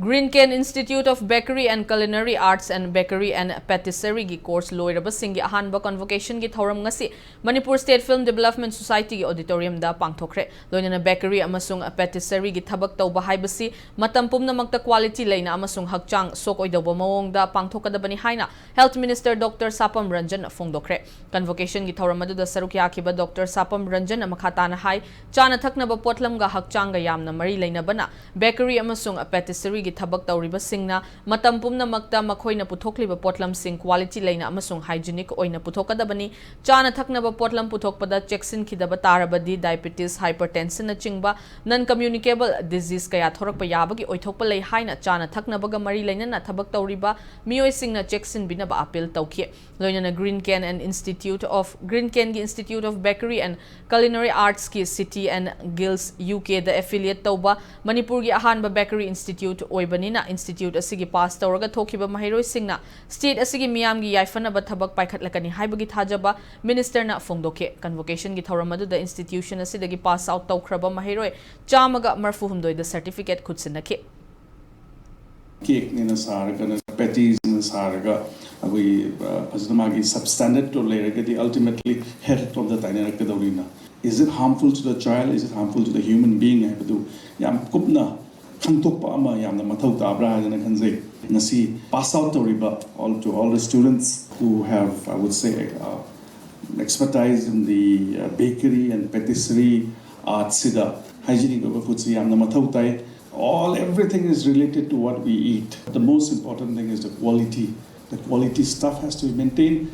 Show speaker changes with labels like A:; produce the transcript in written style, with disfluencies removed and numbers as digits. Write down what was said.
A: Green Cane Institute of Bakery and Culinary Arts and Bakery and Patisserie gi course loirabasing gi ahanba convocation gi thoram ngasi Manipur State Film Development Society gi auditorium da pangthokre loinana bakery amasung patisserie gi thabak tawba haibasi matam pumnamakta quality leina amasung hakchang sok oidoba mawong da pangthokadabani haina Health Minister Dr. Sapam Ranjan fongdokre convocation gi thoram adu da saruk yakiba Dr. Sapam Ranjan amakhatana hai chana thaknaba potlam ga hakchang ga yamna mari leina bana bakery amasung patisserie thabak tawriba singna matam pumnamakta makhoina puthokliba potlam sing quality leina amasung hygienic oina puthokadabani chana thaknaba potlam puthokpada cheksin khidaba tarabadi diabetes hypertension na chingba non communicable disease kaya thorakpa yabagi oithokpa lei haina chana thaknaba ga mari leina na thabak tawriba mioi singna cheksin binaba appeal tawkhi loina Green Cane gi Institute of Bakery and Culinary Arts ki City and Guilds UK the affiliate tawba Manipur gi ahanba Bakery Institute Oibanina Institute asigi pass tawraga thokiba mahiroi singna state asigi miyam gi yaifana ba thabak paikhatlakani haibagi thajaba minister na fongdoke convocation gi thoramadu the institution asidagi pass out tawkhraba mahiroi chamaga marfu humdoi the certificate khutsinake
B: cake nina sarga patties nina sarga agoi pasdamagi substandard to layeraga the ultimately health of the dynamic kadorina is it harmful to the child is it harmful to the human being habdu yam kupna khantokpa ama yamna mathau tabra hajana khanjai ngasi pass out tawriba to all the students who have I would say expertise in the bakery and patisserie arts sida hygienic food yamna mathau tai everything is related to what we eat. The most important thing is the quality stuff has to be maintained.